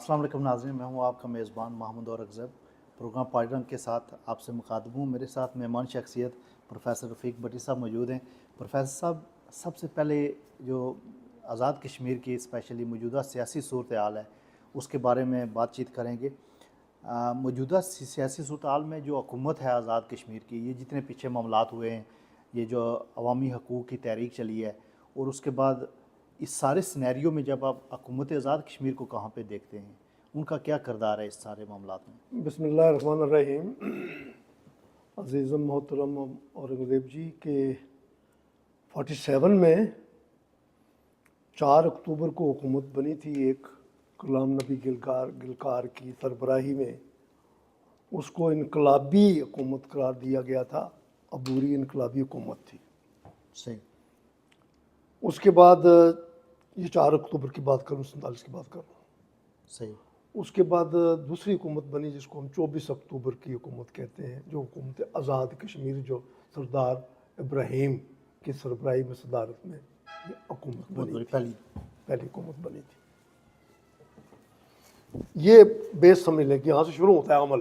السلام علیکم ناظرین، میں ہوں آپ کا میزبان محمد اورنگزیب۔ پروگرام پارٹی رنگ کے ساتھ آپ سے مخاطب ہوں۔ میرے ساتھ مہمان شخصیت پروفیسر رفیق بٹی صاحب موجود ہیں۔ پروفیسر صاحب، سب سے پہلے جو آزاد کشمیر کی اسپیشلی موجودہ سیاسی صورتحال ہے اس کے بارے میں بات چیت کریں گے۔ موجودہ سیاسی صورتحال میں جو حکومت ہے آزاد کشمیر کی، یہ جتنے پیچھے معاملات ہوئے ہیں، یہ جو عوامی حقوق کی تحریک چلی ہے، اور اس کے بعد اس سارے سینیریو میں جب آپ حکومت آزاد کشمیر کو کہاں پہ دیکھتے ہیں، ان کا کیا کردار ہے اس سارے معاملات میں؟ بسم اللہ الرحمن الرحیم۔ عزیزم محترم اورنگزیب جی کے 47 میں 4 اکتوبر کو حکومت بنی تھی ایک غلام نبی گلکار کی سربراہی میں۔ اس کو انقلابی حکومت قرار دیا گیا تھا، عبوری انقلابی حکومت تھی۔ صحیح۔ اس کے بعد یہ 4 اکتوبر کی بات کروں، 47 کی بات کروں۔ صحیح۔ اس کے بعد دوسری حکومت بنی جس کو ہم 24 اکتوبر کی حکومت کہتے ہیں، جو حکومت آزاد کشمیر، جو سردار ابراہیم کی سربراہی میں صدارت میں یہ حکومت بنی تھی، پہلی حکومت بنی تھی۔ یہ بیس سمجھ لیں کہ یہاں سے شروع ہوتا ہے عمل۔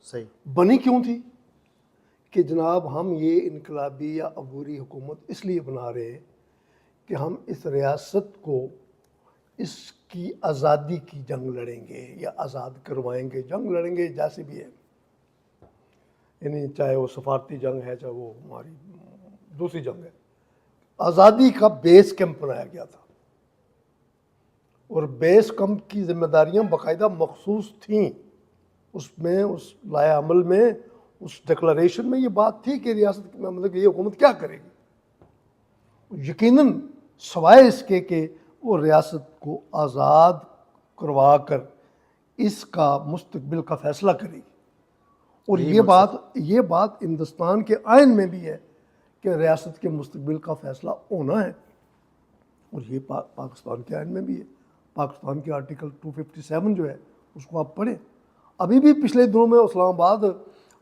صحیح۔ بنی کیوں تھی کہ جناب ہم یہ انقلابی یا عبوری حکومت اس لیے بنا رہے ہیں کہ ہم اس ریاست کو اس کی آزادی کی جنگ لڑیں گے یا آزاد کروائیں گے، جنگ لڑیں گے جیسے بھی ہے، یعنی چاہے وہ سفارتی جنگ ہے، چاہے وہ ہماری دوسری جنگ ہے۔ آزادی کا بیس کیمپ بنایا گیا تھا، اور بیس کیمپ کی ذمہ داریاں باقاعدہ مخصوص تھیں۔ اس میں، اس لائحہ عمل میں، اس ڈکلریشن میں یہ بات تھی کہ ریاست میں مطلب کہ یہ حکومت کیا کرے گی، یقیناً سوائے اس کے کہ وہ ریاست کو آزاد کروا کر اس کا مستقبل کا فیصلہ کرے گی۔ اور یہ بات ہندوستان کے آئین میں بھی ہے کہ ریاست کے مستقبل کا فیصلہ ہونا ہے، اور یہ پاکستان کے آئین میں بھی ہے۔ پاکستان کے آرٹیکل 257 جو ہے اس کو آپ پڑھیں۔ ابھی بھی پچھلے دنوں میں اسلام آباد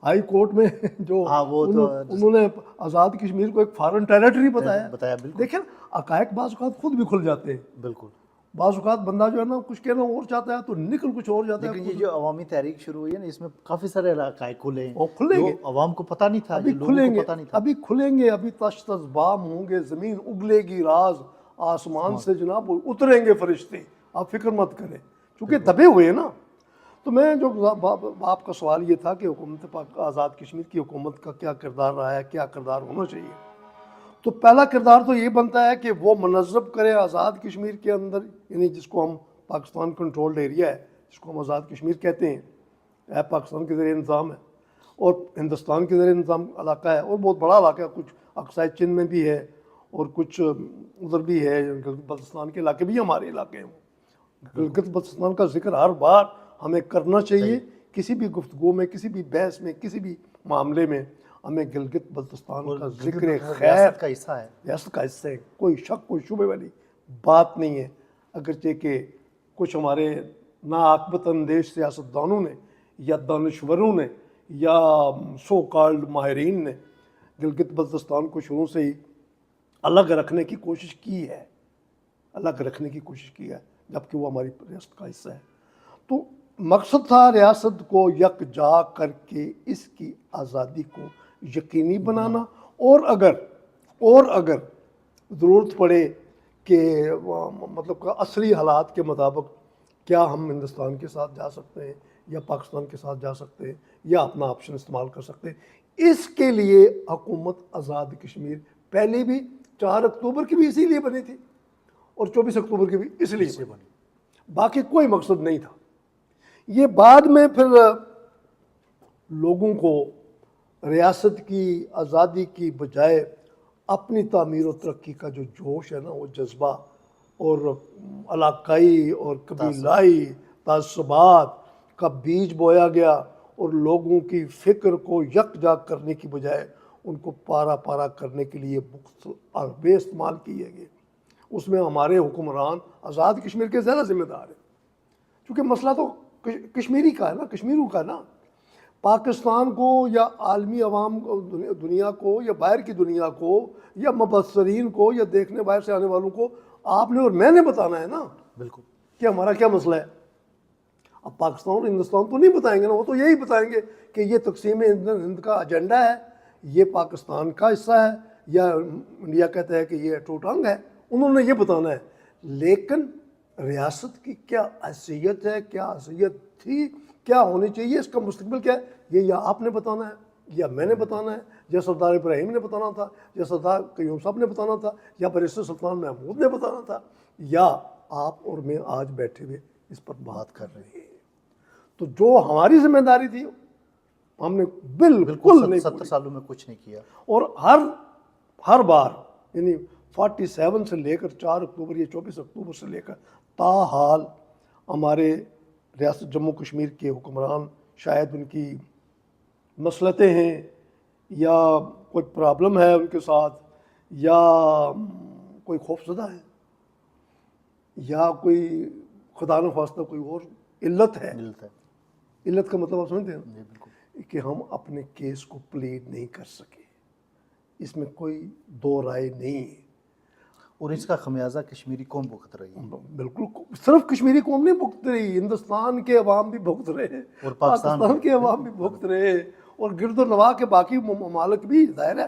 ہائی کورٹ میں جو انہوں نے آزاد کشمیر کو ایک فارن ٹیریٹری بتایا۔ دیکھیں حقائق بعض اوقات خود بھی کھل جاتے ہیں۔ بالکل۔ بعض اوقات بندہ جو ہے نا کچھ کہنا اور چاہتا ہے تو نکل کچھ اور جاتا ہے۔ لیکن یہ جو عوامی تحریک شروع ہوئی ہے نا، اس میں کافی سارے حقائق کھلے ہیں، وہ کھلیں گے، عوام کو پتہ نہیں تھا، ابھی کھلیں گے، ابھی کھلیں گے، ابھی تش تش بام ہوں گے، زمین اگلے گی، راز آسمان سے جناب اتریں گے فرشتے، آپ فکر مت کریں، چونکہ دبے ہوئے ہیں نا۔ تو میں جو آپ کا سوال یہ تھا کہ حکومت آزاد کشمیر کی حکومت کا کیا کردار رہا ہے، کیا کردار ہونا چاہیے، تو پہلا کردار تو یہ بنتا ہے کہ وہ منظم کرے آزاد کشمیر کے اندر، یعنی جس کو ہم پاکستان کنٹرولڈ ایریا ہے، جس کو ہم آزاد کشمیر کہتے ہیں، پاکستان کے زیر انتظام ہے اور ہندوستان کے زیر انتظام علاقہ ہے، اور بہت بڑا علاقہ ہے، کچھ اقصائے چین میں بھی ہے اور کچھ ادھر بھی ہے، گلگت بلتستان کے علاقے بھی ہمارے علاقے ہیں۔ گلگت بلتستان کا ذکر ہر بار ہمیں کرنا چاہیے، کسی بھی گفتگو میں، کسی بھی بحث میں، کسی بھی معاملے میں ہمیں گلگت بلتستان کا ذکر خیر ریاست کا حصہ ہے، ریاست کا حصہ ہے، کوئی شک کوئی شبہ والی بات نہیں ہے۔ اگرچہ کہ کچھ ہمارے ناعاقبت اندیش سیاستدانوں نے یا دانشوروں نے یا سو کالڈ ماہرین نے گلگت بلتستان کو شروع سے ہی الگ رکھنے کی کوشش کی ہے، جبکہ وہ ہماری ریاست کا حصہ ہے۔ تو مقصد تھا ریاست کو یکجا کر کے اس کی آزادی کو یقینی بنانا، اور اگر ضرورت پڑے کہ مطلب عصری حالات کے مطابق کیا ہم ہندوستان کے ساتھ جا سکتے ہیں یا پاکستان کے ساتھ جا سکتے ہیں یا اپنا آپشن استعمال کر سکتے ہیں، اس کے لیے حکومت آزاد کشمیر پہلے بھی 4 اکتوبر کی بھی اسی لیے بنی تھی اور 24 اکتوبر کی بھی اس لیے بنی، باقی کوئی مقصد نہیں تھا۔ یہ بعد میں پھر لوگوں کو ریاست کی آزادی کی بجائے اپنی تعمیر و ترقی کا جو جوش ہے نا، وہ جذبہ اور علاقائی اور قبیلائی تعصبات کا بیج بویا گیا، اور لوگوں کی فکر کو یکجا کرنے کی بجائے ان کو پارا پارا کرنے کے لیے حربے استعمال کیے گئے۔ اس میں ہمارے حکمران آزاد کشمیر کے زیادہ ذمہ دار ہیں، کیونکہ مسئلہ تو کشمیری کا ہے نا، کشمیروں کا ہے نا۔ پاکستان کو یا عالمی عوام دنیا کو یا باہر کی دنیا کو یا مبصرین کو یا دیکھنے باہر سے آنے والوں کو آپ نے اور میں نے بتانا ہے نا، بالکل، کہ ہمارا کیا مسئلہ ہے۔ اب پاکستان اور ہندوستان تو نہیں بتائیں گے نا، وہ تو یہی بتائیں گے کہ یہ تقسیم ہند کا ایجنڈا ہے، یہ پاکستان کا حصہ ہے، یا انڈیا کہتا ہے کہ یہ ٹوٹ ٹانگ ہے، انہوں نے یہ بتانا ہے۔ لیکن ریاست کی کیا حیثیت ہے، کیا حیثیت تھی، کیا ہونی چاہیے، اس کا مستقبل کیا ہے، یہ یا آپ نے بتانا ہے یا میں نے بتانا ہے، یا سردار ابراہیم نے بتانا تھا، یا سردار قیوم صاحب نے بتانا تھا، یا بیرسٹر سلطان محمود نے بتانا تھا، یا آپ اور میں آج بیٹھے ہوئے اس پر بات کر رہے ہیں۔ تو جو ہماری ذمہ داری تھی ہم نے بالکل نہیں 70 سالوں میں کچھ نہیں کیا، اور ہر بار یعنی 47 سے لے کر 4 اکتوبر یا 24 اکتوبر سے لے کر تاحال ہمارے ریاست جموں کشمیر کے حکمران، شاید ان کی مسلطیں ہیں یا کوئی پرابلم ہے ان کے ساتھ، یا کوئی خوفزدہ ہے، یا کوئی خدا نخواستہ کوئی اور علت ہے۔ ملتا ہے علت کا مطلب آپ سمجھتے ہیں جی بالکل، کہ ہم اپنے کیس کو پلیڈ نہیں کر سکے، اس میں کوئی دو رائے نہیں ہے۔ اور اس کا خمیازہ کشمیری قوم بھگت رہی ہے، بالکل صرف کشمیری قوم نہیں بھگت رہی، ہندوستان کے عوام بھی بھگت رہے، اور پاکستان کے عوام بھی بھگت رہے، اور گرد و نواح کے باقی ممالک بھی ظاہر ہے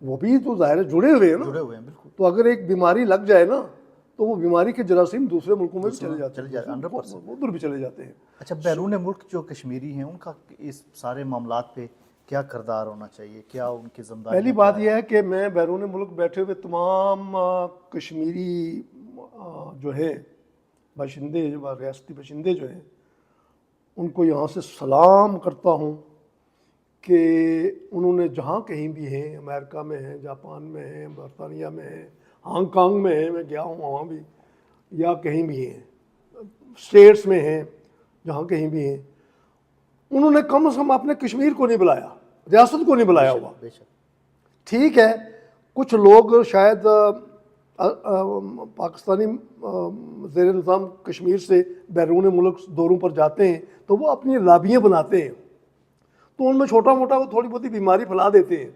وہ بھی تو ظاہر ہے جڑے ہوئے ہیں نا۔ جڑے ہوئے ہیں بالکل، تو اگر ایک بیماری لگ جائے نا تو وہ بیماری کے جراثیم دوسرے ملکوں میں بھی چلے جاتے ہیں، 100%۔ ادھر بھی چلے جاتے ہیں۔ اچھا، بیرون ملک جو کشمیری ہیں ان کا اس سارے معاملات پہ کیا کردار ہونا چاہیے، کیا ان کی ذمہ داری؟ پہلی بات یہ ہے کہ میں بیرون ملک بیٹھے ہوئے تمام کشمیری جو ہے باشندے، ریاستی باشندے جو ہیں، ان کو یہاں سے سلام کرتا ہوں کہ انہوں نے جہاں کہیں بھی ہیں، امریکہ میں ہیں، جاپان میں ہیں، برطانیہ میں ہیں، ہانگ کانگ میں ہیں، میں گیا ہوں وہاں بھی، یا کہیں بھی ہیں، اسٹیٹس میں ہیں، جہاں کہیں بھی ہیں، انہوں نے کم از کم اپنے کشمیر کو نہیں بلایا، ریاست کو نہیں بلایا ہوا۔ بے شک، ٹھیک ہے، کچھ لوگ شاید پاکستانی زیر نظام کشمیر سے بیرون ملک دوروں پر جاتے ہیں تو وہ اپنی لابیاں بناتے ہیں، تو ان میں چھوٹا موٹا وہ تھوڑی بہت بیماری پھیلا دیتے ہیں،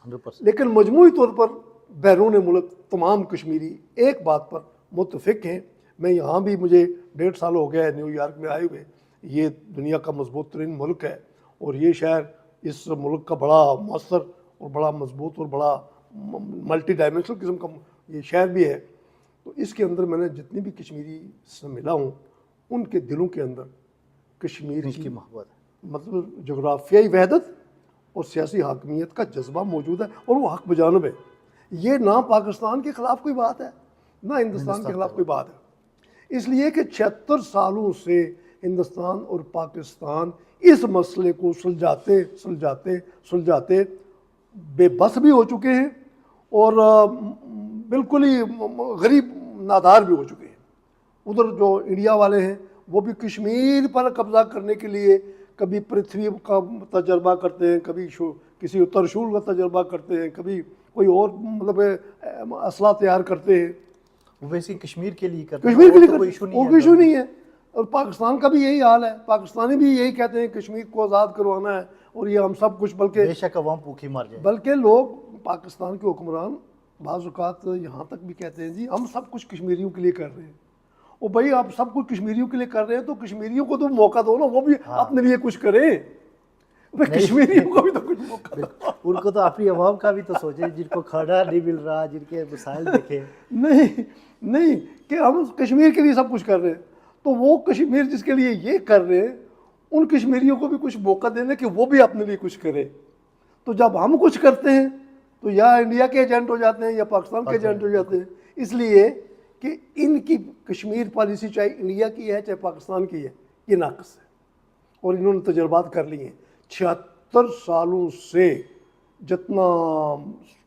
100%۔ لیکن مجموعی طور پر بیرون ملک تمام کشمیری ایک بات پر متفق ہیں۔ میں یہاں بھی مجھے 1.5 سال ہو گیا ہے نیو یارک میں آئے ہوئے، یہ دنیا کا مضبوط ترین ملک ہے، اور یہ شہر اس ملک کا بڑا مؤثر اور بڑا مضبوط اور بڑا ملٹی ڈائمینشنل قسم کا یہ شہر بھی ہے۔ تو اس کے اندر میں نے جتنی بھی کشمیری سے ملا ہوں، ان کے دلوں کے اندر کشمیر اس کی محبت ہے، مطلب جغرافیائی وحدت اور سیاسی حاکمیت کا جذبہ موجود ہے، اور وہ حق بجانب ہے۔ یہ نہ پاکستان کے خلاف کوئی بات ہے نہ ہندوستان کے خلاف کوئی بات ہے، اس لیے کہ 76 سالوں سے ہندوستان اور پاکستان اس مسئلے کو سلجھاتے بے بس بھی ہو چکے ہیں، اور بالکل ہی غریب نادار بھی ہو چکے ہیں۔ ادھر جو انڈیا والے ہیں وہ بھی کشمیر پر قبضہ کرنے کے لیے کبھی پرتھوی کا تجربہ کرتے ہیں، کبھی کسی ترشول کا تجربہ کرتے ہیں، کبھی کوئی اور مطلب اسلحہ تیار کرتے ہیں، وہ ویسے کشمیر کے لیے کرتے ہیں، کشمیر کے لیے اور تو کوئی کرتے ایشو ہیں، نہیں اور ہے۔ کوئی ایشو نہیں ہے۔ اور پاکستان کا بھی یہی حال ہے، پاکستانی بھی یہی کہتے ہیں کشمیر کو آزاد کروانا ہے، اور یہ ہم سب کچھ بے شک عوام بھوکی مر جائے، بلکہ لوگ پاکستان کے حکمران بعض اوقات یہاں تک بھی کہتے ہیں جی ہم سب کچھ کشمیریوں کے لیے کر رہے ہیں۔ اور بھائی آپ سب کچھ کشمیریوں کے لیے کر رہے ہیں تو کشمیریوں کو تو موقع دو نا، وہ بھی اپنے لیے کچھ کریں، کشمیریوں کو بھی تو کچھ موقع دو۔ ان کو تو اپنی عوام کا بھی تو سوچیں، جن کو کھانا نہیں مل رہا، جن کے مسائل دیکھیں۔ نہیں کہ ہم کشمیر کے لیے سب کچھ کر رہے ہیں، تو وہ کشمیر جس کے لیے یہ کر رہے ہیں ان کشمیریوں کو بھی کچھ موقع دینے کہ وہ بھی اپنے لیے کچھ کرے۔ تو جب ہم کچھ کرتے ہیں تو یا انڈیا کے ایجنٹ ہو جاتے ہیں یا پاکستان کے ایجنٹ ہو جاتے ہیں، اس لیے کہ ان کی کشمیر پالیسی چاہے انڈیا کی ہے چاہے پاکستان کی ہے، یہ ناقص ہے، اور انہوں نے تجربات کر لیے ہیں 76 سالوں سے۔ جتنا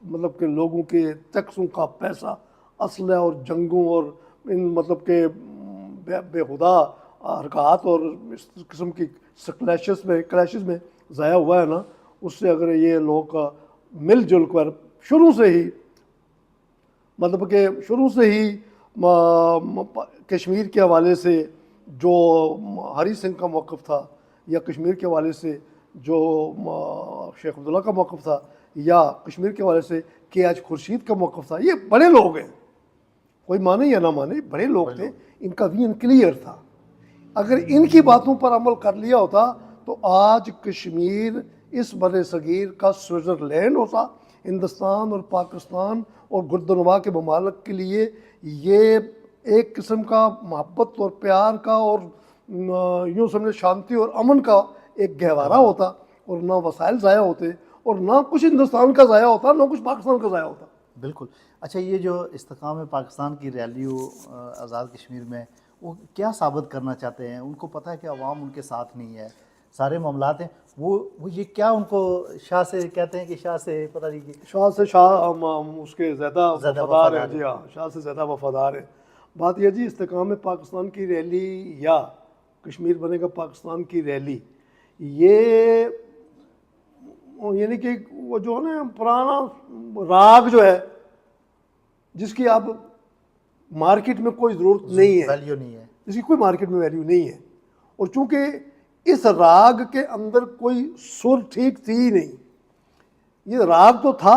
مطلب کہ لوگوں کے ٹیکسوں کا پیسہ اسلحہ اور جنگوں اور ان مطلب کہ بےہودہ حرکات اور اس قسم کی کلیشز میں ضائع ہوا ہے نا، اس سے اگر یہ لوگ مل جل کر شروع سے ہی مطلب کہ کشمیر کے حوالے سے جو ہری سنگھ کا موقف تھا، یا کشمیر کے حوالے سے جو شیخ عبداللہ کا موقف تھا، یا کشمیر کے حوالے سے کے ایچ خورشید کا موقف تھا، یہ بڑے لوگ ہیں، کوئی مانے یا نہ مانے بڑے لوگ تھے، ان کا ویژن کلیئر تھا۔ اگر ان کی باتوں پر عمل کر لیا ہوتا تو آج کشمیر اس بر صغیر کا سوئٹزرلینڈ ہوتا. ہندوستان اور پاکستان اور گردنوا کے ممالک کے لیے یہ ایک قسم کا محبت اور پیار کا اور یوں سمجھے شانتی اور امن کا ایک گہوارہ ہوتا, اور نہ وسائل ضائع ہوتے اور نہ کچھ ہندوستان کا ضائع ہوتا نہ کچھ پاکستان کا ضائع ہوتا. بالکل. اچھا, یہ جو استحکام پاکستان کی ریلی ہو آزاد کشمیر میں, وہ کیا ثابت کرنا چاہتے ہیں؟ ان کو پتہ ہے کہ عوام ان کے ساتھ نہیں ہے, سارے معاملات ہیں, وہ یہ کیا ان کو شاہ سے کہتے ہیں کہ شاہ سے پتہ نہیں کہ شاہ سے اس کے زیادہ وفادار ہیں. جی ہاں, شاہ سے زیادہ وفادار ہیں. بات یہ جی استحکام پاکستان کی ریلی یا کشمیر بنے گا پاکستان کی ریلی, یہ یعنی کہ وہ جو ہے نا پرانا راگ جو ہے جس کی اب مارکیٹ میں کوئی ضرورت نہیں ہے, ویلیو نہیں ہے, جس کی کوئی مارکیٹ میں ویلیو نہیں ہے. اور چونکہ اس راگ کے اندر کوئی سر ٹھیک تھی ہی نہیں, یہ راگ تو تھا,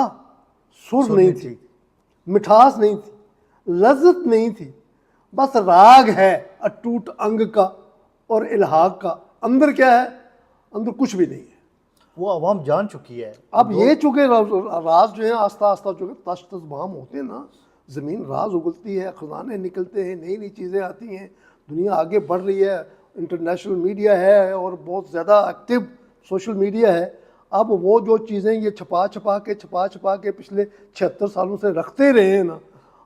سر نہیں تھی, مٹھاس نہیں تھی, لذت نہیں تھی, بس راگ ہے اٹوٹ انگ کا اور الحاق کا. اندر کیا ہے؟ اندر کچھ بھی نہیں ہے. وہ عوام جان چکی ہے. اب یہ چونکہ راز جو ہیں آہستہ آہستہ چونکہ تشت بام ہوتے ہیں نا, زمین راز اگلتی ہے, خزانے نکلتے ہیں, نئی نئی چیزیں آتی ہیں, دنیا آگے بڑھ رہی ہے, انٹرنیشنل میڈیا ہے اور بہت زیادہ ایکٹیو سوشل میڈیا ہے. اب وہ جو چیزیں یہ چھپا چھپا کے پچھلے 76 سالوں سے رکھتے رہے ہیں نا,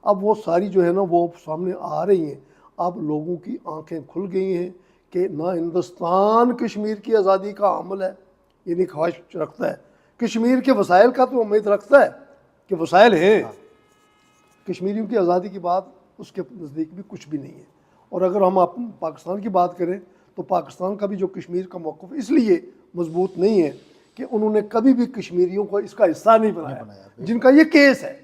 اب وہ ساری جو ہے نا وہ سامنے آ رہی ہیں. اب لوگوں کی آنکھیں کھل گئی ہیں کہ نہ ہندوستان کشمیر کی آزادی کا عمل ہے, یعنی خواہش رکھتا ہے, کشمیر کے وسائل کا تو امید رکھتا ہے کہ وسائل ہیں, کشمیریوں کی آزادی کی بات اس کے نزدیک بھی کچھ بھی نہیں ہے. اور اگر ہم پاکستان کی بات کریں تو پاکستان کا بھی جو کشمیر کا موقف اس لیے مضبوط نہیں ہے کہ انہوں نے کبھی بھی کشمیریوں کو اس کا حصہ نہیں بنایا. جن کا یہ کیس ہے,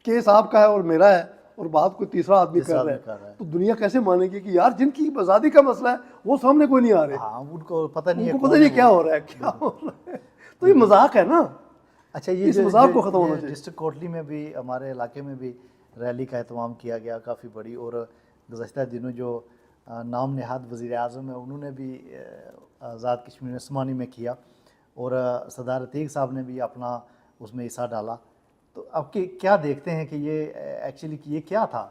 کیس آپ کا ہے اور میرا ہے, اور بات کوئی تیسرا آدمی کر رہا ہے, تو دنیا کیسے مانے گی کہ یار جن کی آزادی کا مسئلہ ہے وہ سامنے کوئی نہیں آ رہے, ان کو پتہ نہیں ہے, پتہ نہیں کیا ہو رہا ہے, کیا ہو رہا ہے. تو یہ مذاق ہے نا. اچھا, یہ اس مذاق کو ختم ہونا چاہیے. ڈسٹرکٹ کوٹلی میں بھی ہمارے علاقے میں بھی ریلی کا اہتمام کیا گیا کافی بڑی, اور گزشتہ دنوں جو نام نہاد وزیر اعظم ہیں انہوں نے بھی آزاد کشمیر میں سمانی میں کیا, اور سردار عتیق صاحب نے بھی اپنا اس میں حصہ ڈالا. تو اب کیا دیکھتے ہیں کہ یہ ایکچولی یہ کیا تھا؟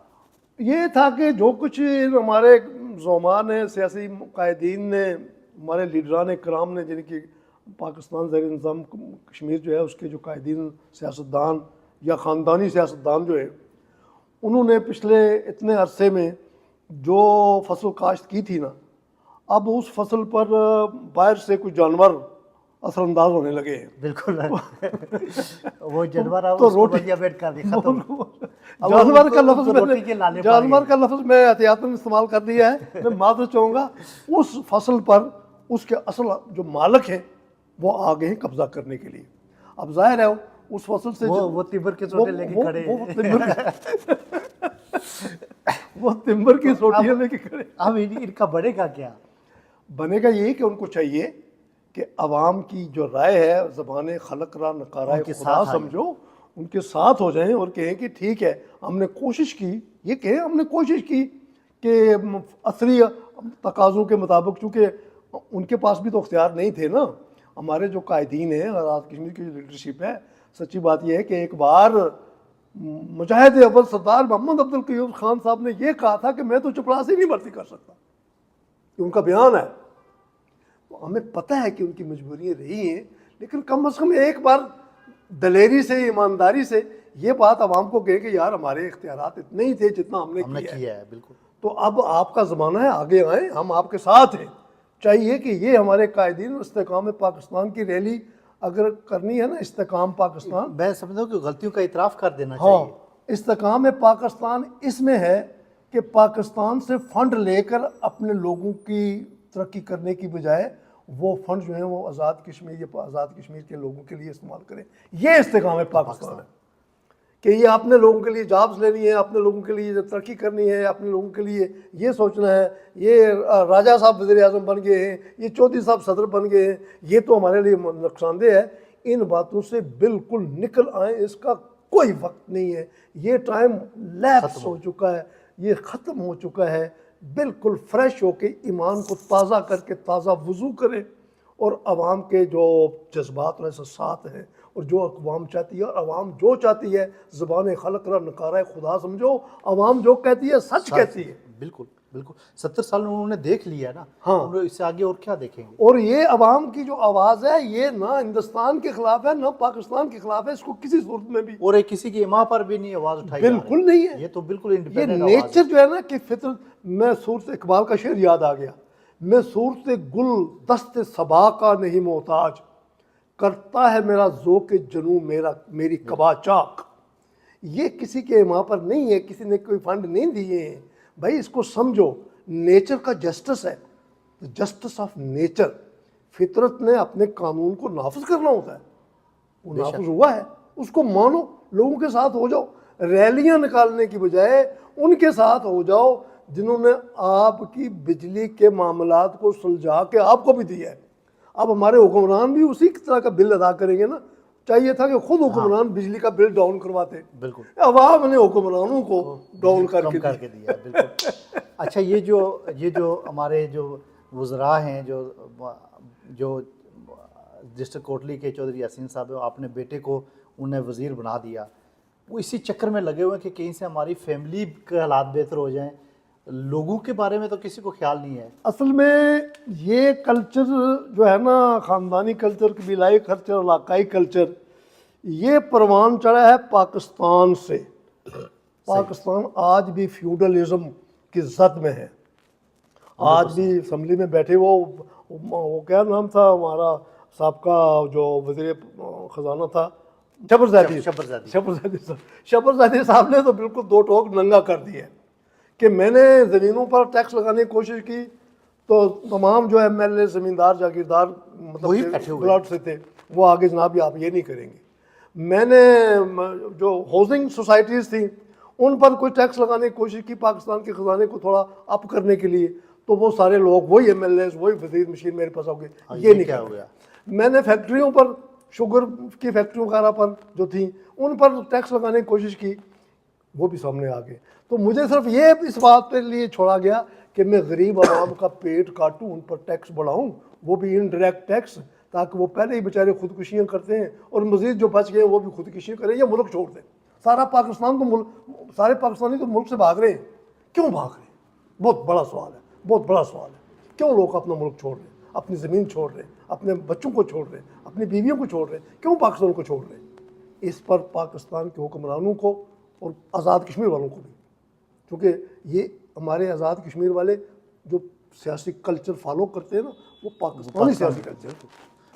یہ تھا کہ جو کچھ ہمارے زعماء نے, سیاسی قائدین نے, ہمارے لیڈران کرام نے, جن کی پاکستان زیر نظام کشمیر جو ہے اس کے جو قائدین سیاستدان یا خاندانی سیاستدان جو ہے, انہوں نے پچھلے اتنے عرصے میں جو فصل کاشت کی تھی نا, اب اس فصل پر باہر سے کچھ جانور اثر انداز ہونے لگے ہیں. بالکل, وہ جانور تو روٹی جانور کا لفظ میں احتیاطاً استعمال کر دیا ہے, میں معذرت چاہوں گا. اس فصل پر اس کے اصل جو مالک ہیں وہ آ گئے ہیں قبضہ کرنے کے لیے. اب ظاہر ہے اس فصل سے وہ تمبر کے سوٹے لے کے کھڑے وہ تمبر کی سوٹیاں لے کے کھڑے. اب ان کا بنے گا کیا؟ بنے گا یہ کہ ان کو چاہیے کہ عوام کی جو رائے ہے, زبان خلق را نقارہ خدا سمجھو, ان کے ساتھ ہو جائیں اور کہیں کہ ٹھیک ہے ہم نے کوشش کی, یہ کہیں ہم نے کوشش کی کہ عصری تقاضوں کے مطابق, چونکہ ان کے پاس بھی تو اختیار نہیں تھے نا. ہمارے جو قائدین ہیں آزاد کشمیر کی جو لیڈرشپ ہے, سچی بات یہ ہے کہ ایک بار مجاہد اول سردار محمد عبد القیوم خان صاحب نے یہ کہا تھا کہ میں تو چپڑاسی نہیں بھرتی کر سکتا, یہ ان کا بیان ہے. ہمیں پتہ ہے کہ ان کی مجبوریاں رہی ہیں, لیکن کم از کم ایک بار دلیری سے, ایمانداری سے یہ بات عوام کو کہے کہ یار ہمارے اختیارات اتنے ہی تھے جتنا ہم نے کیا ہے. بالکل. تو اب آپ کا زمانہ ہے, آگے آئیں, ہم آپ کے ساتھ ہیں. چاہیے کہ یہ ہمارے قائدین استحکام پاکستان کی ریلی اگر کرنی ہے نا, استحکام پاکستان, میں سمجھتا ہوں کہ غلطیوں کا اعتراف کر دینا ہاں, چاہیے. استحکام پاکستان اس میں ہے کہ پاکستان سے فنڈ لے کر اپنے لوگوں کی ترقی کرنے کی بجائے وہ فنڈ جو ہیں وہ آزاد کشمیر کے لوگوں کے لیے استعمال کریں. یہ استحکام پاکستان ہے کہ یہ اپنے لوگوں کے لیے جابز لینی ہے, اپنے لوگوں کے لیے ترقی کرنی ہے, اپنے لوگوں کے لیے یہ سوچنا ہے. یہ راجہ صاحب وزیر اعظم بن گئے ہیں, یہ چودھری صاحب صدر بن گئے ہیں, یہ تو ہمارے لیے نقصان دہ ہے. ان باتوں سے بالکل نکل آئیں, اس کا کوئی وقت نہیں ہے. یہ ٹائم لیپس ہو چکا ہے, یہ ختم ہو چکا ہے. بالکل فریش ہو کے ایمان کو تازہ کر کے تازہ وضو کرے، اور عوام کے جو جذبات اور احساسات ہیں اور جو عوام چاہتی ہے، اور عوام جو چاہتی ہے، زبان خلق را نکارہ خدا سمجھو، عوام جو کہتی ہے سچ کہتی ہے۔ بالکل بالکل 70 سال میں انہوں نے دیکھ لیا نا، ہاں، انہوں اس سے آگے اور کیا دیکھیں گے؟ اور یہ عوام کی جو آواز ہے یہ نہ ہندوستان کے خلاف ہے نہ پاکستان کے خلاف ہے، اس کو کسی صورت میں بھی اور ایک کسی کی اماں پر بھی نہیں آواز اٹھائی جا رہی، بالکل نہیں ہے۔ یہ تو بالکل یہ انڈیپینڈنٹ آواز ہے۔ نیچر جو ہے نا کہ فطرت، میں صورت اقبال کا شعر یاد آ گیا، میں صورت گل دست صبا کا نہیں محتاج، کرتا ہے میرا ذوق جنوں میری قبا چاک۔ یہ کسی کے ماں پر نہیں ہے، کسی نے کوئی فنڈ نہیں دیے ہیں بھائی، اس کو سمجھو، نیچر کا جسٹس ہے، جسٹس آف نیچر۔ فطرت نے اپنے قانون کو نافذ کرنا ہوتا ہے، وہ نافذ ہوا ہے، اس کو مانو، لوگوں کے ساتھ ہو جاؤ، ریلیاں نکالنے کی بجائے ان کے ساتھ ہو جاؤ جنہوں نے آپ کی بجلی کے معاملات کو سلجھا کے آپ کو بھی دیا ہے۔ اب ہمارے حکمران بھی اسی طرح کا بل ادا کریں گے نا، چاہیے تھا کہ خود حکمران بجلی کا بل ڈاؤن کرواتے، بالکل عوام نے حکمرانوں کو ڈاؤن کر کم کر کے دیا، بالکل۔ اچھا، یہ جو ہمارے جو وزراء ہیں، جو ڈسٹرکٹ کوٹلی کے چودھری یاسین صاحب ہیں، اپنے بیٹے کو انہیں وزیر بنا دیا، وہ اسی چکر میں لگے ہوئے ہیں کہ کہیں سے ہماری فیملی کے حالات بہتر ہو جائیں، لوگوں کے بارے میں تو کسی کو خیال نہیں ہے۔ اصل میں یہ کلچر جو ہے نا، خاندانی کلچر، قبیلائی کلچر، علاقائی کلچر، یہ پروان چڑھا ہے پاکستان سے۔ پاکستان آج بھی فیوڈلزم کی زد میں ہے، آج بھی اسمبلی میں بیٹھے وہ کیا نام تھا ہمارا سابقہ جو وزیر خزانہ تھا، شبرزادی صاحب نے تو بالکل دو ٹوک ننگا کر دی ہے کہ میں نے زمینوں پر ٹیکس لگانے کی کوشش کی تو تمام جو ایم ایل اے زمیندار جاگیردار مطلب بلاٹ سے تھے، وہ آگے جناب آپ یہ نہیں کریں گے۔ میں نے جو ہاؤسنگ سوسائٹیز تھیں ان پر کوئی ٹیکس لگانے کی کوشش کی پاکستان کے خزانے کو تھوڑا اپ کرنے کے لیے، تو وہ سارے لوگ وہی ایم ایل ایز، وہی وزیر مشین میرے پاس آ گئے، یہ نہیں کیا ہوا۔ میں نے فیکٹریوں پر، شوگر کی فیکٹریوں وغیرہ پر جو تھیں ان پر ٹیکس لگانے کی کوشش کی، وہ بھی سامنے آ گئے۔ تو مجھے صرف یہ اس بات کے لیے چھوڑا گیا کہ میں غریب عوام کا پیٹ کاٹوں، ان پر ٹیکس بڑھاؤں، وہ بھی انڈائریکٹ ٹیکس، تاکہ وہ پہلے ہی بیچارے خودکشیاں کرتے ہیں اور مزید جو بچ گئے ہیں وہ بھی خودکشیاں کریں یا ملک چھوڑ دیں۔ سارا پاکستان تو سارے پاکستانی تو ملک سے بھاگ رہے ہیں، کیوں بھاگ رہے ہیں؟ بہت بڑا سوال ہے، بہت بڑا سوال ہے۔ کیوں لوگ اپنا ملک چھوڑ رہے ہیں، اپنی زمین چھوڑ رہے ہیں، اپنے بچوں کو چھوڑ رہے ہیں، اپنی بیویوں کو چھوڑ رہے ہیں، کیوں پاکستان کو چھوڑ رہے ہیں؟ اس پر پاکستان کے حکمرانوں کو اور آزاد کشمیر والوں کو بھی، کیونکہ یہ ہمارے آزاد کشمیر والے جو سیاسی کلچر فالو کرتے ہیں نا، وہ پاکستانی سیاسی کلچر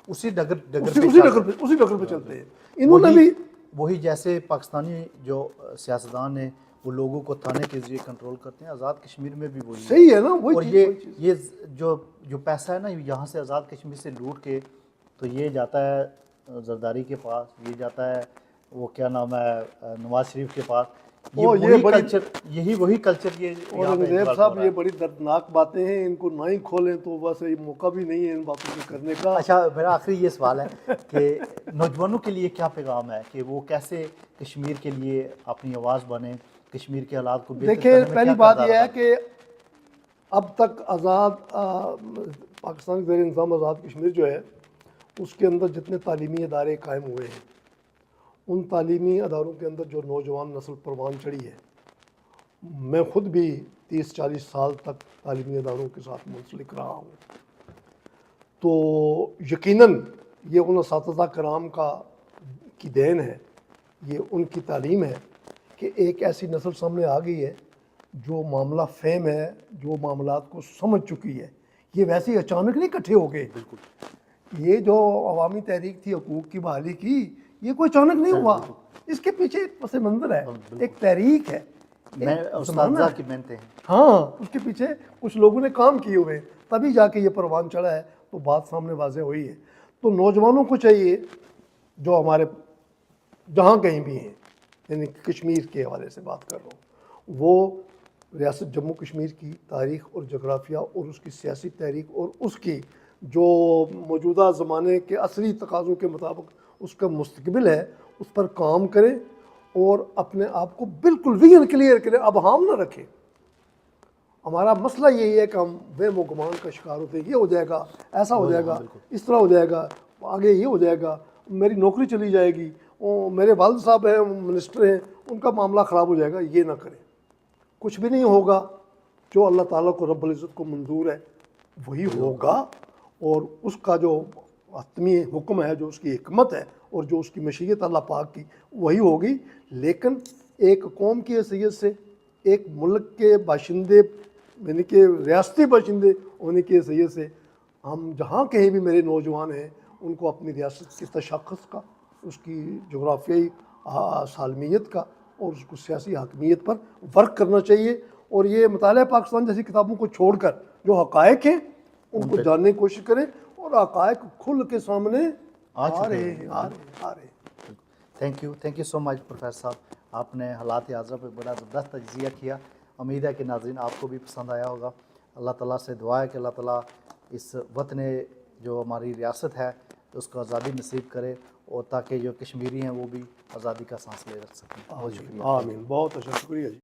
اسی ڈگر پہ چلتے ہیں۔ انہوں نے بھی وہی جیسے پاکستانی جو سیاستدان ہیں وہ لوگوں کو تھانے کے ذریعے کنٹرول کرتے ہیں، آزاد کشمیر میں بھی وہی صحیح ہے نا، اور وہی یہ جو پیسہ ہے نا یہاں سے آزاد کشمیر سے لوٹ کے تو یہ جاتا ہے زرداری کے پاس، یہ جاتا ہے وہ کیا نام ہے نواز شریف کے پاس، یہی وہی کلچر یہ اور انگریز صاحب یہ بڑی دردناک باتیں ہیں، ان کو نہ ہی کھولیں تو بس یہ موقع بھی نہیں ہے ان باتوں کو کرنے کا۔ اچھا، میرا آخری یہ سوال ہے کہ نوجوانوں کے لیے کیا پیغام ہے کہ وہ کیسے کشمیر کے لیے اپنی آواز بنیں، کشمیر کے حالات کو بہتر کرنے میں دیکھیں، پہلی بات یہ ہے کہ اب تک آزاد پاکستان کے زیر نظام آزاد کشمیر جو ہے اس کے اندر جتنے تعلیمی ادارے قائم ہوئے ہیں، ان تعلیمی اداروں کے اندر جو نوجوان نسل پروان چڑھی ہے، میں خود بھی 30-40 سال تک تعلیمی اداروں کے ساتھ منسلک رہا ہوں، تو یقیناً یہ ان اساتذہ کرام کی دین ہے، یہ ان کی تعلیم ہے کہ ایک ایسی نسل سامنے آ گئی ہے جو معاملہ فہم ہے، جو معاملات کو سمجھ چکی ہے۔ یہ ویسے اچانک نہیں اکٹھے ہو گئے، یہ جو عوامی تحریک تھی حقوق کی بحالی کی، یہ کوئی اچانک نہیں ہوا، اس کے پیچھے ایک پس منظر ہے، ایک تحریک ہے، اساتذہ کی محنتیں ہیں، ہاں، اس کے پیچھے کچھ لوگوں نے کام کیے ہوئے، تبھی جا کے یہ پروان چڑھا ہے، تو بات سامنے واضح ہوئی ہے۔ تو نوجوانوں کو چاہیے جو ہمارے جہاں کہیں بھی ہیں، یعنی کشمیر کے حوالے سے بات کر رہا ہوں، وہ ریاست جموں کشمیر کی تاریخ اور جغرافیہ اور اس کی سیاسی تحریک اور اس کی جو موجودہ زمانے کے عصری تقاضوں کے مطابق اس کا مستقبل ہے، اس پر کام کریں اور اپنے آپ کو بالکل ویژن کلیئر کریں، ابہام نہ رکھیں۔ ہمارا مسئلہ یہی ہے کہ ہم وہم و گمان کا شکار ہوتے ہیں، یہ ہو جائے گا، ایسا ہو جائے گا، اس طرح ہو جائے گا، آگے یہ ہو جائے گا، میری نوکری چلی جائے گی، میرے والد صاحب ہیں منسٹر ہیں، ان کا معاملہ خراب ہو جائے گا. یہ نہ کریں. کچھ بھی نہیں ہوگا. جو اللہ تعالیٰ کو رب العزت کو منظور ہے وہی ہوگا، اور اس کا جو حتمی حکم ہے، جو اس کی حکمت ہے اور جو اس کی مشیت اللہ پاک کی، وہی ہوگی. لیکن ایک قوم کی حیثیت سے، ایک ملک کے باشندے یعنی کہ ریاستی باشندے ہونے کی حیثیت سے، ہم جہاں کہیں بھی میرے نوجوان ہیں ان کو اپنی ریاست کی تشخص کا، اس کی جغرافیائی سالمیت کا اور اس کو سیاسی حاکمیت پر ورک کرنا چاہیے. اور یہ مطالعہ پاکستان جیسی کتابوں کو چھوڑ کر جو حقائق ہیں ان کو جاننے کی کوشش کریں، اور حقائق کھل کے سامنے آ رہے ہیں. Thank you so much professor صاحب. آپ نے حالات حاضرہ پہ بڑا زبردست تجزیہ کیا. امید ہے کہ ناظرین آپ کو بھی پسند آیا ہوگا. اللہ تعالیٰ سے دعا ہے کہ اللہ تعالیٰ اس وطن جو ہماری ریاست ہے اس کو آزادی نصیب کرے، اور تاکہ جو کشمیری ہیں وہ بھی آزادی کا سانس لے رکھ سکیں. بہت شکریہ. آمین. بہت اچھا، شکریہ جی.